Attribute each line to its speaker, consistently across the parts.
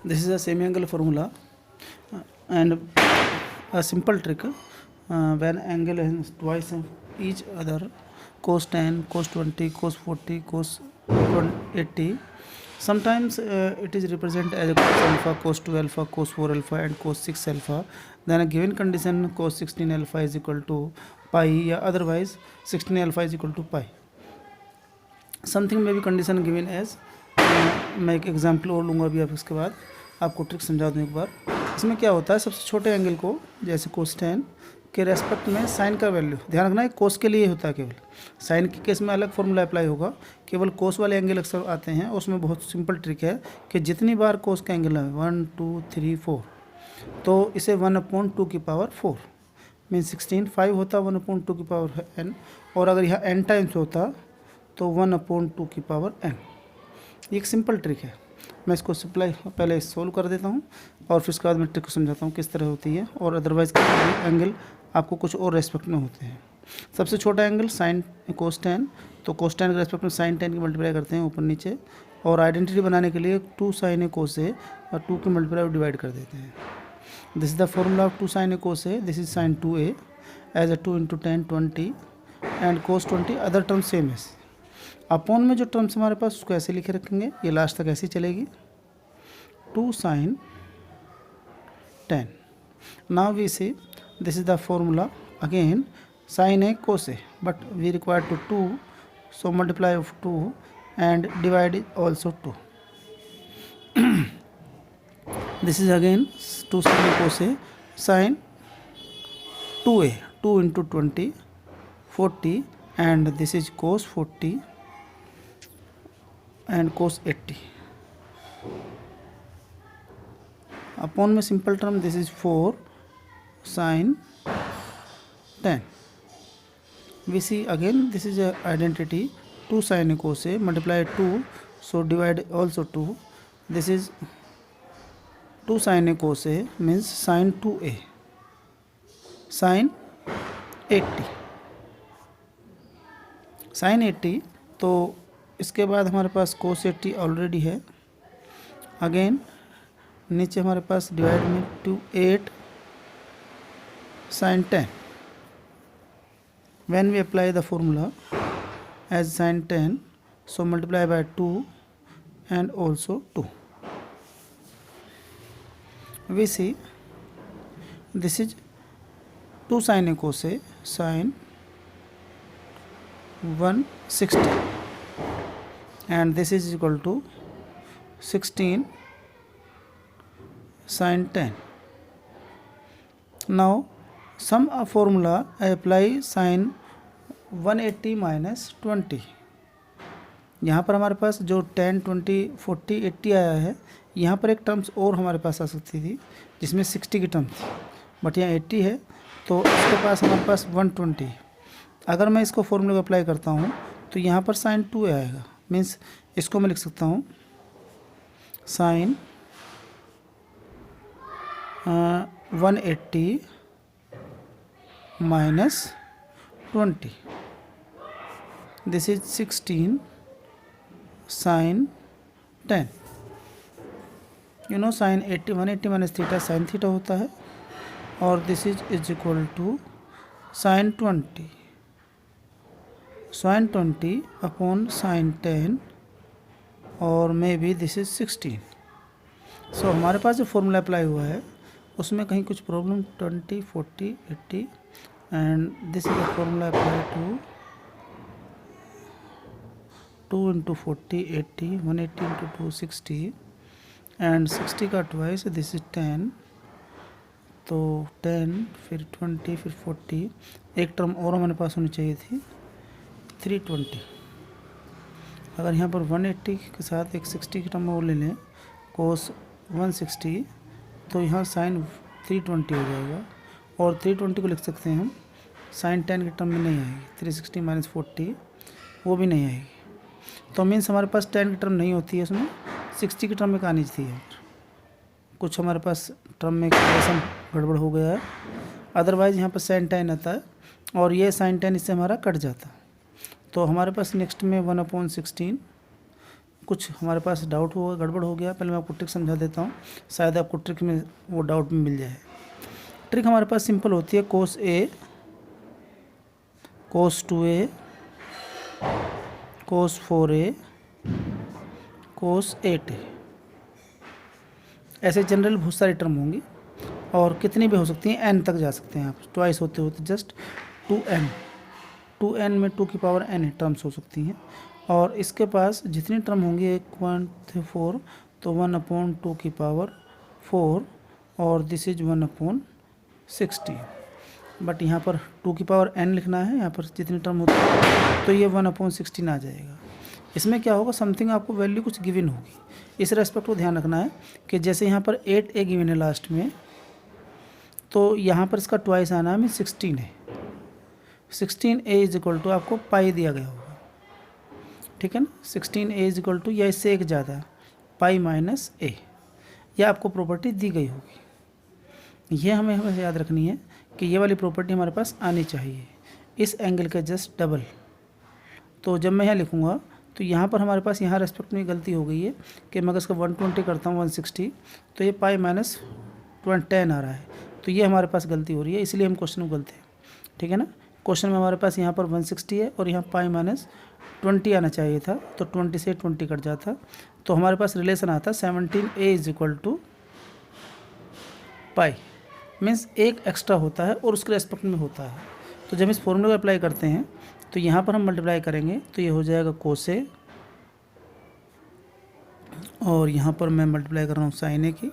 Speaker 1: This is a semi-angle formula and a simple trick when angle is twice of each other, cos 10, cos 20, cos 40, cos 80. Sometimes it is represented as a cos alpha, cos 2 alpha, cos 4 alpha and cos 6 alpha. Then a given condition cos 16 alpha is equal to pi, या otherwise 16 alpha is equal to pi. Something में भी condition given as, मैं एक example और लूँगा अभी, आप इसके बाद आपको ट्रिक समझा दूँ एक बार। इसमें क्या होता है, सबसे छोटे एंगल को जैसे कोस 10 के रेस्पेक्ट में साइन का वैल्यू ध्यान रखना है, कोस के लिए होता है केवल, साइन के केस में अलग फॉर्मूला अप्लाई होगा, केवल कोस वाले एंगल अक्सर आते हैं। उसमें बहुत सिंपल ट्रिक है कि जितनी बार कोस का एंगल है 1 2 3 4, तो इसे 1/2 की पावर 4 मीन 16, 5 होता 1/2 की पावर n, और अगर यहाँ n टाइम्स होता तो 1/2 की पावर n। ये एक सिंपल ट्रिक है। मैं इसको सप्लाई पहले सोल्व कर देता हूँ और फिर उसके बाद मैं ट्रिक को समझाता हूँ किस तरह होती है, और अदरवाइज एंगल आपको कुछ और रेस्पेक्ट में होते हैं। सबसे छोटा एंगल साइन कोस 10, तो कोस 10 के रेस्पेक्ट में साइन 10 की मल्टीप्लाई करते हैं ऊपर नीचे, और आइडेंटिटी बनाने के लिए 2 साइन ए कोस ए और 2 की मल्टीप्लाई डिवाइड कर देते हैं। This is the formula of 2 sine A cos A, this is sine 2a as a 2 × 10 20 and cos 20 other term same as. Upon में जो टर्म्स हमारे पास उसको ऐसे लिखे रखेंगे, ये लास्ट तक ऐसे चलेगी 2 sine 10। Now we see this is the formula again sine A cos A, but we require to 2, so multiply of 2 and divide also 2। This is again 2 sine A cos A sine 2a, 2 × 20 40 and this is cos 40 and cos 80 upon में simple term this is 4 sin 10। we see again this is a identity 2 sin a cos a multiply 2, so divide also 2, this is 2 sin a cos a means sin 2a sin 80 sin 80। तो इसके बाद हमारे पास cos 80 already है, again नीचे हमारे पास divide में 2 8 sin 10। When we apply the formula as sin 10, so multiply by 2 and also 2। We see this is 2 sin a cos a sin 160 and this is equal to 16 sin 10। now some formula I apply sin 180 minus 20। यहाँ पर हमारे पास जो 10 20 40 80 आया है, यहाँ पर एक टर्म्स और हमारे पास आ सकती थी जिसमें 60 की टर्म थी, बट यहाँ 80 है, तो इसके पास हमारे पास 120। अगर मैं इसको फॉर्मूले को अप्लाई करता हूँ तो यहाँ पर साइन 2 आएगा, मीन्स इसको मैं लिख सकता हूँ sine 180 minus 20, this is 16 sin 10। You know sine 180 minus theta sine theta होता है, और this is equal to sine 20 upon sine 10, और maybe this is 16। So हमारे पास जो फॉर्मूला अप्लाई हुआ है उसमें कहीं कुछ problem 20 40 80 and this is the formula apply to 2 × 40 80 180 × 2 60 and 60 का ट्वाइस, दिस इज 10, तो 10 फिर 20 फिर 40, एक टर्म और हमारे पास होनी चाहिए थी 320। अगर यहाँ पर 180 के साथ एक 60 की टर्म और ले लें कोस 160, तो यहाँ साइन 320 हो जाएगा, और 320 को लिख सकते हैं हम साइन 10 की टर्म में नहीं आएगी, 360 माइनस 40 वो भी नहीं आएगी, तो मीन्स हमारे पास 10 की टर्म नहीं होती है, उसमें 60 की टर्म में आनी चाहिए। कुछ हमारे पास टर्म में ऐसा गड़बड़ हो गया है, अदरवाइज़ यहाँ पर साइन 10 आता है और ये साइन 10 इससे हमारा कट जाता है। तो हमारे पास नेक्स्ट में 1/16 कुछ हमारे पास डाउट हुआ, गड़बड़ हो गया, पहले मैं आपको ट्रिक समझा देता हूँ, शायद आपको ट्रिक में वो डाउट में मिल जाए। ट्रिक हमारे पास सिंपल होती है, cos A, cos 2A, cos 4A, cos 8A, ऐसे जनरल बहुत सारी टर्म होंगी और कितनी भी हो सकती हैं, n तक जा सकते हैं आप, ट्वाइस होते होते जस्ट 2n में 2 की पावर n टर्म्स हो सकती हैं। और इसके पास जितनी टर्म होंगी 1 से 4, तो 1/2 की पावर 4 और दिस इज 1/60। बट यहाँ पर 2 की पावर n लिखना है, यहाँ पर जितनी टर्म होती है तो ये 1/16 आ जाएगा। इसमें क्या होगा, समथिंग आपको वैल्यू कुछ गिवन होगी, इस रेस्पेक्ट को ध्यान रखना है कि जैसे यहाँ पर 8a गिवन है लास्ट में, तो यहाँ पर इसका ट्वाइस आना है, 16 है। 16a इज इक्वल टू आपको पाई दिया गया होगा, ठीक है ना। 16a इज इक्वल टू या इससे एक ज़्यादा पाई माइनस a, यह आपको प्रॉपर्टी दी गई होगी। ये हमें हमेशा याद रखनी है कि ये वाली प्रॉपर्टी हमारे पास आनी चाहिए, इस एंगल का जस्ट डबल। तो जब मैं यहाँ लिखूँगा तो यहाँ पर हमारे पास यहाँ रेस्पेक्ट में गलती हो गई है कि मैं अगर इसका 120 करता हूँ 160, तो ये पाई माइनस 10 आ रहा है, तो ये हमारे पास गलती हो रही है, इसलिए हम क्वेश्चन में गलत है, ठीक है ना। क्वेश्चन में हमारे पास यहाँ पर 160 है और यहाँ पाई माइनस 20 आना चाहिए था, तो 20 से 20 कट जाता, तो हमारे पास रिलेशन आता 17a is equal to pi, means एक एक्स्ट्रा होता है और उसके रेस्पेक्ट में होता है। तो जब इस फॉर्मूले को अप्लाई करते हैं तो यहाँ पर हम मल्टीप्लाई करेंगे तो ये हो जाएगा कोसे, और यहाँ पर मैं मल्टीप्लाई कर रहा हूँ साइन ए की,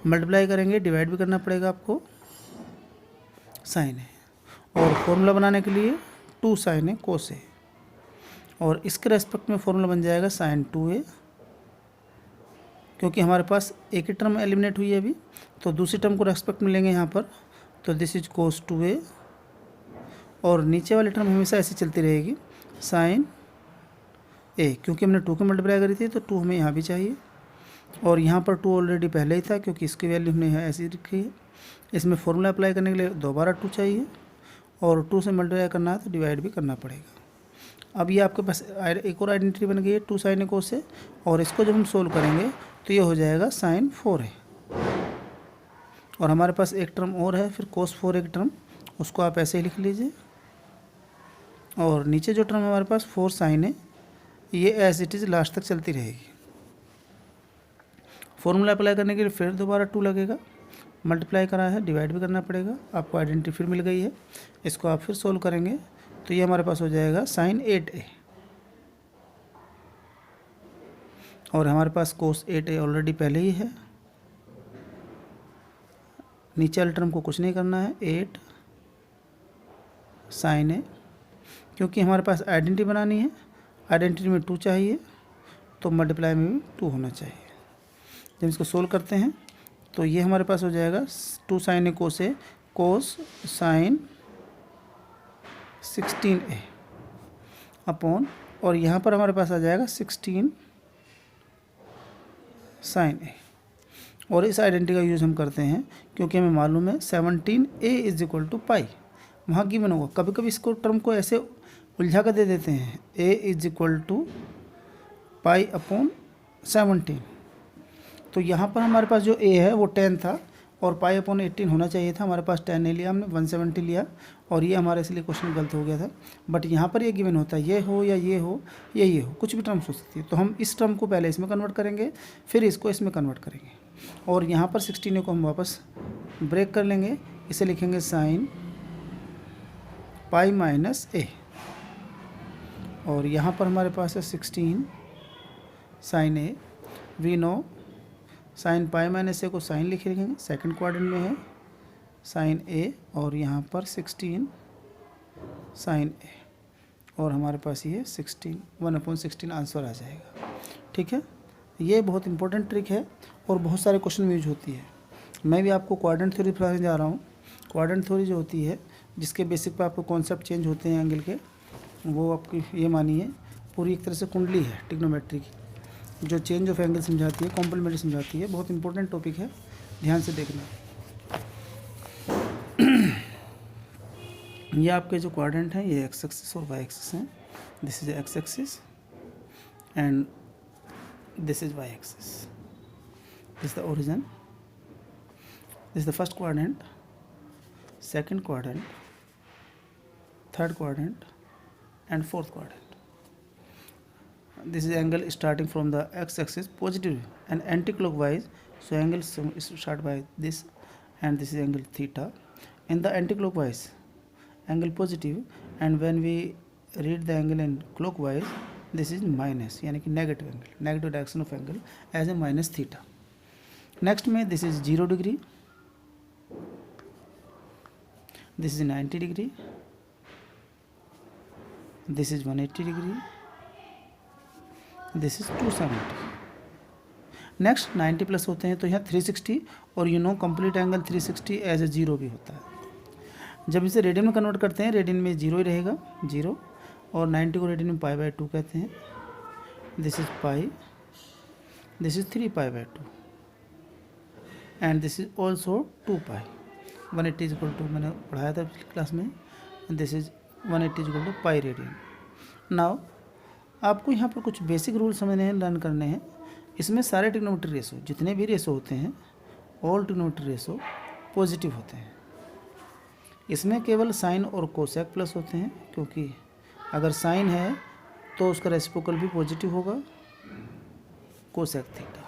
Speaker 1: मल्टीप्लाई करेंगे डिवाइड भी करना पड़ेगा आपको साइन ए, और फॉर्मूला बनाने के लिए 2 साइन ए कोस ए, और इसके रेस्पेक्ट में फॉर्मूला बन जाएगा साइन 2a, क्योंकि हमारे पास एक ही टर्म एलिमिनेट हुई है अभी, तो दूसरी टर्म को रेस्पेक्ट में लेंगे यहाँ पर, तो दिस इज कोस 2a, और नीचे वाली टर्म हमेशा ऐसी चलती रहेगी साइन ए, क्योंकि हमने 2 की मल्टीप्लाई करी थी तो 2 हमें यहाँ भी चाहिए, और यहाँ पर 2 ऑलरेडी पहले ही था क्योंकि इसकी वैल्यू हमने यहाँ ऐसी रखी है। इसमें फॉर्मूला अप्लाई करने के लिए दोबारा 2 चाहिए, और 2 से मल्टीप्लाई करना है तो डिवाइड भी करना पड़ेगा। अब ये आपके पास एक और आइडेंटिटी बन गई है 2 साइन ए कोस से, और इसको जब हम सोल्व करेंगे तो ये हो जाएगा साइन 4a, और हमारे पास एक टर्म और है फिर कोस 4 एक टर्म, उसको आप ऐसे ही लिख लीजिए, और नीचे जो टर्म हमारे पास 4 साइन है ये एज इट इज़ लास्ट तक चलती रहेगी। फॉर्मूला अप्लाई करने के लिए फिर दोबारा 2 लगेगा, मल्टीप्लाई करा है डिवाइड भी करना पड़ेगा, आपको आइडेंटिटी फिर मिल गई है, इसको आप फिर सोल्व करेंगे तो ये हमारे पास हो जाएगा साइन 8a, और हमारे पास कोस 8a ऑलरेडी पहले ही है, नीचे वाले टर्म को कुछ नहीं करना है 8 साइन ए, क्योंकि हमारे पास आइडेंटिटी बनानी है, आइडेंटिटी में 2 चाहिए तो मल्टीप्लाई में भी 2 होना चाहिए। जब इसको सोल्व करते हैं तो ये हमारे पास हो जाएगा 2 sine A cos A, cos sign 16a upon, और यहाँ पर हमारे पास आ जाएगा 16 साइन ए, और इस आइडेंटिटी का यूज़ हम करते हैं क्योंकि हमें मालूम है 17a इज इक्वल टू पाई, वहाँ गिवन होगा। कभी कभी इसको टर्म को ऐसे उलझा कर दे देते हैं, a is equal to pi upon 17, तो यहाँ पर हमारे पास जो a है वो 10 था और पाई अपॉन 18 होना चाहिए था, हमारे पास 10 नहीं लिया हमने, 170 लिया, और ये हमारे इसलिए क्वेश्चन गलत हो गया था। बट यहाँ पर ये गिवन होता है ये हो या ये हो या ये हो, कुछ भी टर्म्स हो सकती है, तो हम इस टर्म को पहले इसमें कन्वर्ट करेंगे फिर इसको इसमें कन्वर्ट करेंगे, और यहाँ पर 16 को हम वापस ब्रेक कर लेंगे, इसे लिखेंगे साइन पाई माइनस ए, और यहाँ पर हमारे पास है 16 sine A, we know sine pi minus A को साइन लिख लिखेंगे, सेकंड क्वाड्रेंट में है साइन ए, और यहाँ पर 16 साइन ए, और हमारे पास ये 1/16 आंसर आ जाएगा, ठीक है। ये बहुत इंपॉर्टेंट ट्रिक है और बहुत सारे क्वेश्चन में यूज होती है। मैं भी आपको क्वाड्रेंट थ्योरी पढ़ाने जा रहा हूँ। क्वाड्रेंट थ्योरी जो होती है जिसके बेसिक पे आपको कॉन्सेप्ट चेंज होते हैं एंगल के, वो आपकी ये मानिए पूरी एक तरह से कुंडली है ट्रिग्नोमेट्री की, जो चेंज ऑफ एंगल समझाती है, कॉम्प्लीमेंट्री समझाती है। बहुत इंपॉर्टेंट टॉपिक है, ध्यान से देखना। ये आपके जो क्वाड्रेंट हैं ये एक्स एक्सिस और वाई एक्सिस हैं। This is x axis and this is y axis. This is the origin. This is the first quadrant, second quadrant, third quadrant and fourth quadrant. This is angle starting from the x axis positive and anti-clockwise, so angle is start by this, and this is angle theta. In the anti-clockwise, angle positive, and when we read the angle in clockwise, this is minus, यानी कि negative angle, negative direction of angle as a minus theta. Next में this is 0 degree, this is 90 degree, this is 180 degree, this is 270. Next 90 plus होते हैं तो यहाँ 360, और you know complete angle 360 as a 0 भी होता है। जब इसे रेडियन में कन्वर्ट करते हैं, रेडियन में 0 ही रहेगा 0, और 90 को रेडियन में पाई बाय 2 कहते हैं। This is pi, this is 3 pi by 2 and this is also 2 pi. 180 is equal to, मैंने पढ़ाया था पिछली क्लास में, this is 180 is equal to pi radian. Now आपको यहाँ पर कुछ बेसिक रूल समझने हैं, लर्न करने हैं। इसमें सारे ट्रिग्नोमेट्री रेशो, जितने भी रेशो होते हैं, ऑल ट्रिग्नोमेट्री रेशो पॉजिटिव होते हैं। इसमें केवल साइन और कोसेक प्लस होते हैं, क्योंकि अगर साइन है तो उसका रेसिप्रोकल भी पॉजिटिव होगा, कोसेक थीटा।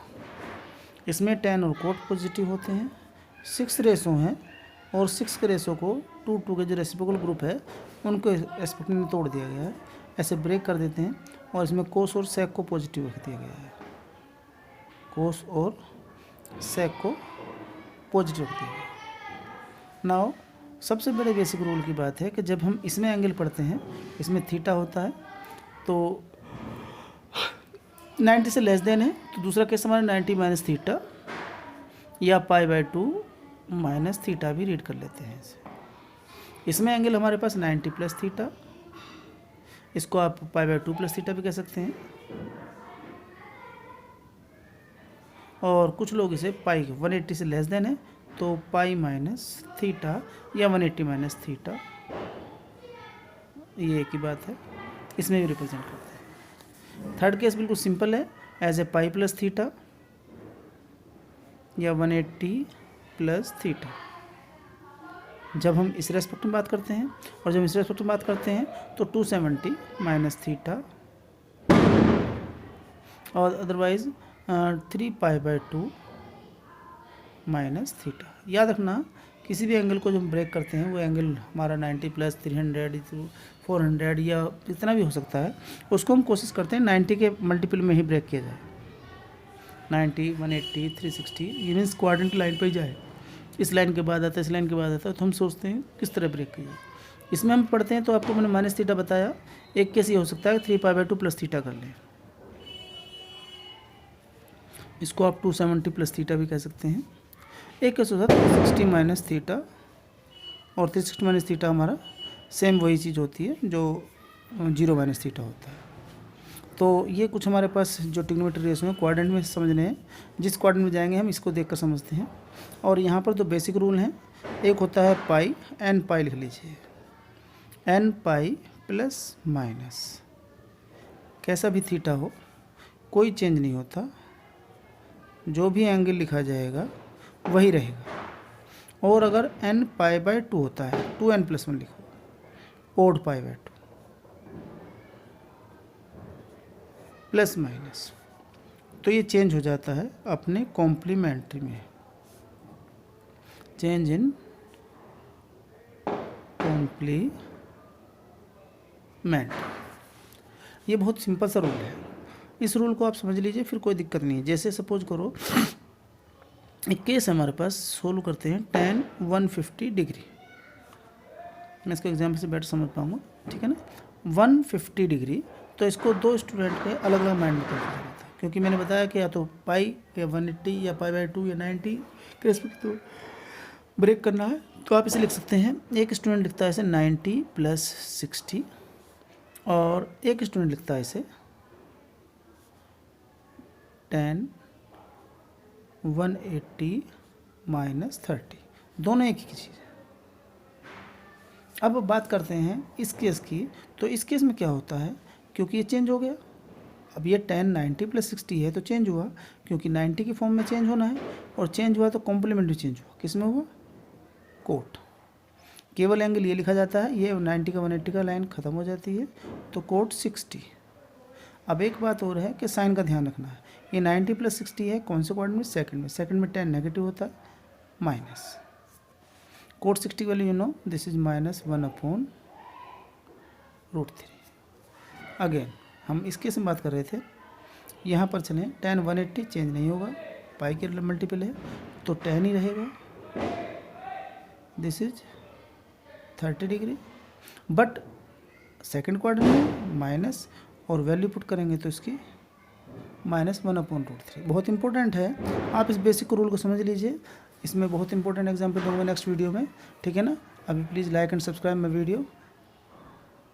Speaker 1: इसमें टेन और कोट पॉजिटिव होते हैं। 6 रेशो हैं, और 6 के रेशो को 2 के जो रेसिप्रोकल ग्रुप है उनको एस्पेक्ट में तोड़ दिया गया है, ऐसे ब्रेक कर देते हैं, और इसमें कोस और सेक को पॉजिटिव रख दिया गया है। कोस और सेक को पॉजिटिव रख दिया गया। नाउ सबसे बड़े बेसिक रूल की बात है कि जब हम इसमें एंगल पढ़ते हैं, इसमें थीटा होता है, तो 90 से लेस देन है, तो दूसरा केस हमारा 90 माइनस थीटा या पाई बाय 2 माइनस थीटा भी रीड कर लेते हैं इसे। इसमें एंगल हमारे पास 90 प्लस थीटा, इसको आप पाई बाय 2 प्लस थीटा भी कह सकते हैं, और कुछ लोग इसे पाई 180 से लेस देन है तो पाई माइनस थीटा या 180 माइनस थीटा, ये एक ही बात है, इसमें भी रिप्रेजेंट करते हैं। थर्ड केस बिल्कुल सिंपल है, as a pi plus theta या 180 प्लस थीटा। जब हम इस रेस्पेक्ट में बात करते हैं, और जब इस रेस्पेक्ट में बात करते हैं तो 270 माइनस थीटा, और otherwise 3 pi by 2 minus theta. याद रखना, किसी भी एंगल को जब हम ब्रेक करते हैं, वो एंगल हमारा 90 प्लस 300 400 या जितना भी हो सकता है, उसको हम कोशिश करते हैं 90 के मल्टीपल में ही ब्रेक किया जाए। 90, 180, 360, ये मीन्स क्वाड्रेंट लाइन पर ही जाए। इस लाइन के बाद आता है, इस लाइन के बाद आता है, तो हम सोचते हैं किस तरह ब्रेक किया जाए। इसमें हम पढ़ते हैं, तो आपको मैंने माइनस थीटा बताया। एक केस ये हो सकता है 3 पाई बाय 2 प्लस थीटा कर लें, इसको आप 270 प्लस थीटा भी कह सकते हैं। एक केस होता है 360 माइनस थीटा, और 360 माइनस थीटा हमारा सेम वही चीज़ होती है जो 0 माइनस थीटा होता है। तो ये कुछ हमारे पास जो ट्रिग्नोमेट्री रेशो है क्वाड्रेंट में समझने हैं। जिस क्वाड्रेंट में जाएंगे हम इसको देखकर समझते हैं। और यहाँ पर दो बेसिक रूल हैं, एक होता है पाई, एन पाई लिख लीजिए, एन पाई प्लस माइनस, कैसा भी थीटा हो कोई चेंज नहीं होता, जो भी एंगल लिखा जाएगा वही रहेगा। और अगर एन पाई बाय 2 होता है, 2n प्लस 1 लिखो, odd pi by 2 plus minus, तो ये चेंज हो जाता है अपने कॉम्प्लीमेंट्री में, चेंज इन कॉम्प्लीमेंट। ये बहुत सिंपल सा रूल है, इस रूल को आप समझ लीजिए, फिर कोई दिक्कत नहीं है। जैसे सपोज करो एक केस हमारे पास, सोल्व करते हैं tan 150 डिग्री, मैं इसको एग्जाम्पल से बेटर समझ पाऊँगा, ठीक है ना। 150 डिग्री, तो इसको दो स्टूडेंट के अलग अलग माइंड में करना था, क्योंकि मैंने बताया कि या तो पाई या 180 या पाई बाय 2 या 90 के रिस्पेक्ट तो ब्रेक करना है। तो आप इसे लिख सकते हैं, एक स्टूडेंट लिखता है इसे 90 प्लस 60, और एक स्टूडेंट लिखता है इसे tan 180 माइनस 30, दोनों एक ही चीज़ है। अब बात करते हैं इस केस की, तो इस केस में क्या होता है, क्योंकि ये चेंज हो गया, अब ये tan 90 + 60 है तो चेंज हुआ, क्योंकि 90 की फॉर्म में चेंज होना है, और चेंज हुआ तो कॉम्प्लीमेंट भी चेंज हुआ। किस में हुआ? कोट। केवल एंगल ये लिखा जाता है, ये 90 का 180 का लाइन ख़त्म हो जाती है, तो कोट 60। अब एक बात और है कि साइन का ध्यान रखना है, ये 90 + 60 है, कौन से क्वाड्रेंट में? सेकंड में। सेकंड में tan नेगेटिव होता है, minus cot 60 value this is -1/√3। Again हम इस केस में बात कर रहे थे, यहाँ पर चलें, tan 180 चेंज नहीं होगा, पाई के मल्टीपल है तो tan ही रहेगा, this is 30 degree. But second quadrant में माइनस, और वैल्यू पुट करेंगे तो इसकी -1/√3। बहुत इंपॉर्टेंट है, आप इस बेसिक रूल को समझ लीजिए, इसमें बहुत इंपॉर्टेंट एग्जाम्पल दूंगा नेक्स्ट वीडियो में, ठीक है ना। अभी please like and subscribe my video.